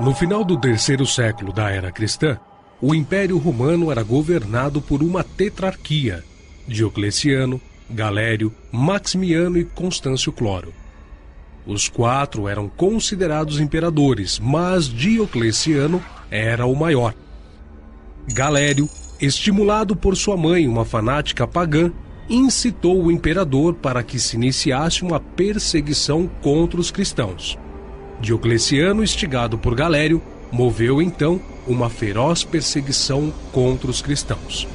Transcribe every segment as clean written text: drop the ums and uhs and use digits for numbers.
No final do terceiro século da era cristã, o Império Romano era governado por uma tetrarquia: Diocleciano, Galério, Maximiano e Constâncio Cloro. Os quatro eram considerados imperadores, mas Diocleciano era o maior. Galério, estimulado por sua mãe, uma fanática pagã, incitou o imperador para que se iniciasse uma perseguição contra os cristãos. Diocleciano, instigado por Galério, moveu então uma feroz perseguição contra os cristãos.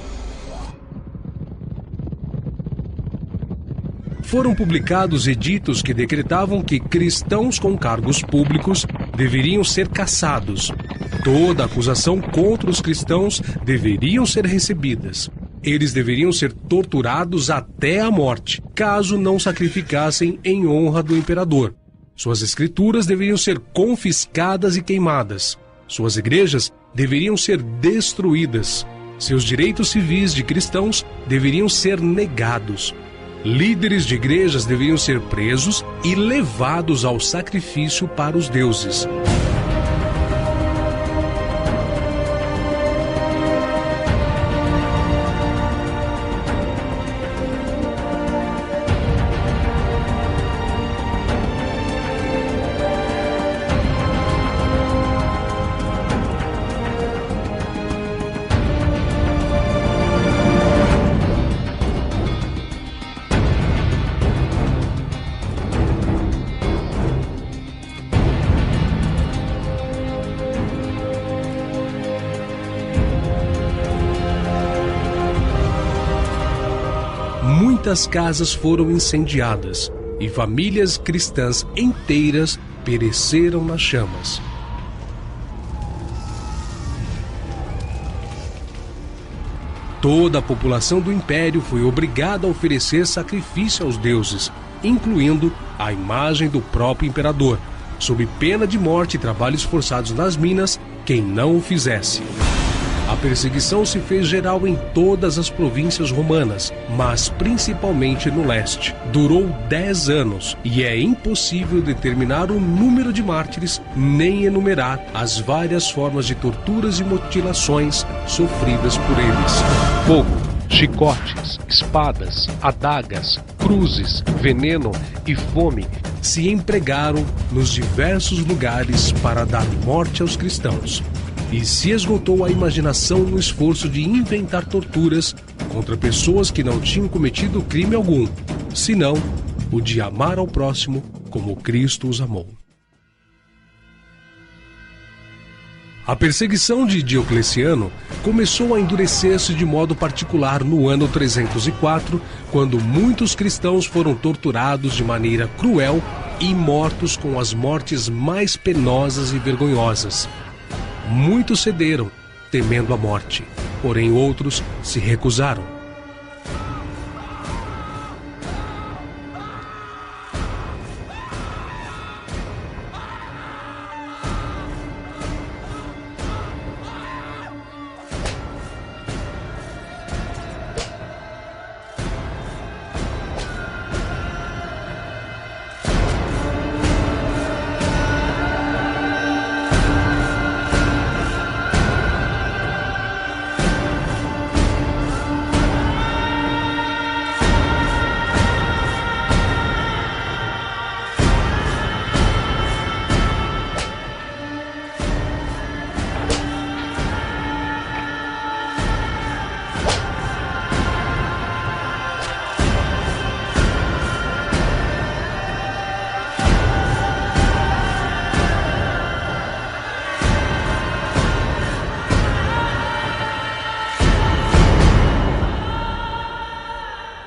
Foram publicados editos que decretavam que cristãos com cargos públicos deveriam ser caçados. Toda acusação contra os cristãos deveriam ser recebidas. Eles deveriam ser torturados até a morte, caso não sacrificassem em honra do imperador. Suas escrituras deveriam ser confiscadas e queimadas. Suas igrejas deveriam ser destruídas. Seus direitos civis de cristãos deveriam ser negados. Líderes de igrejas deveriam ser presos e levados ao sacrifício para os deuses. Muitas casas foram incendiadas e famílias cristãs inteiras pereceram nas chamas. Toda a população do império foi obrigada a oferecer sacrifício aos deuses, incluindo a imagem do próprio imperador, sob pena de morte e trabalhos forçados nas minas quem não o fizesse. A perseguição se fez geral em todas as províncias romanas, mas principalmente no leste. Durou 10 anos e é impossível determinar o número de mártires, nem enumerar as várias formas de torturas e mutilações sofridas por eles. Fogo, chicotes, espadas, adagas, cruzes, veneno e fome se empregaram nos diversos lugares para dar morte aos cristãos. E se esgotou a imaginação no esforço de inventar torturas contra pessoas que não tinham cometido crime algum, senão o de amar ao próximo como Cristo os amou. A perseguição de Diocleciano começou a endurecer-se de modo particular no ano 304, quando muitos cristãos foram torturados de maneira cruel e mortos com as mortes mais penosas e vergonhosas. Muitos cederam, temendo a morte, porém outros se recusaram.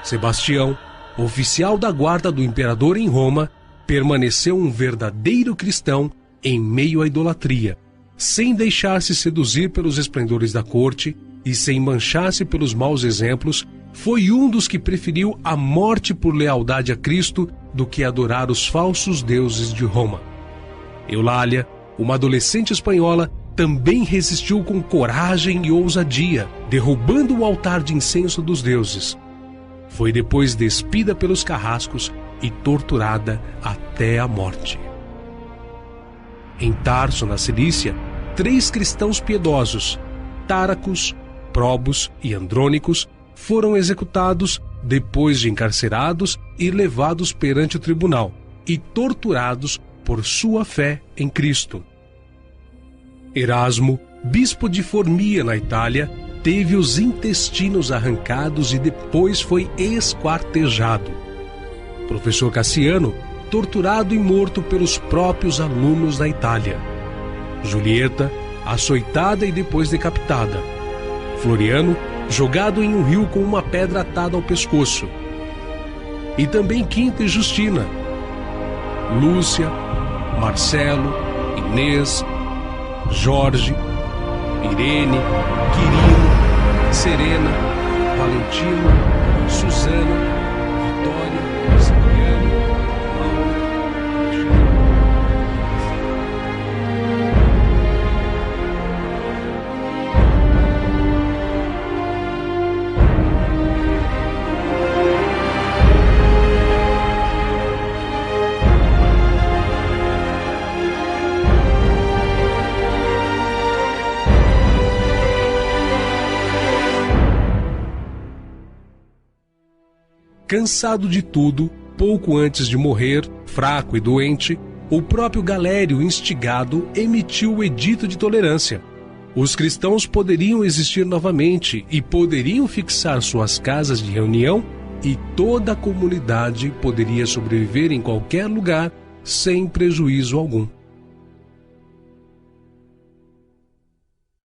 Sebastião, oficial da guarda do imperador em Roma, permaneceu um verdadeiro cristão em meio à idolatria, sem deixar-se seduzir pelos esplendores da corte e sem manchar-se pelos maus exemplos. Foi um dos que preferiu a morte por lealdade a Cristo do que adorar os falsos deuses de Roma. Eulália, uma adolescente espanhola, também resistiu com coragem e ousadia, derrubando o altar de incenso dos deuses. Foi depois despida pelos carrascos e torturada até a morte. Em Tarso, na Cilícia, 3 cristãos piedosos, Táracos, Probos e Andrônicos, foram executados depois de encarcerados e levados perante o tribunal e torturados por sua fé em Cristo. Erasmo, bispo de Formia, na Itália, teve os intestinos arrancados e depois foi esquartejado. Professor Cassiano, torturado e morto pelos próprios alunos na Itália. Julieta, açoitada e depois decapitada. Floriano, jogado em um rio com uma pedra atada ao pescoço. E também Quinta e Justina. Lúcia, Marcelo, Inês, Jorge, Irene, Quirino, Serena, Valentino, Suzana, Vitória, Cipriano, Laura, Cansado de tudo, pouco antes de morrer, fraco e doente, o próprio Galério, instigado, emitiu o Edito de Tolerância. Os cristãos poderiam existir novamente e poderiam fixar suas casas de reunião, e toda a comunidade poderia sobreviver em qualquer lugar sem prejuízo algum.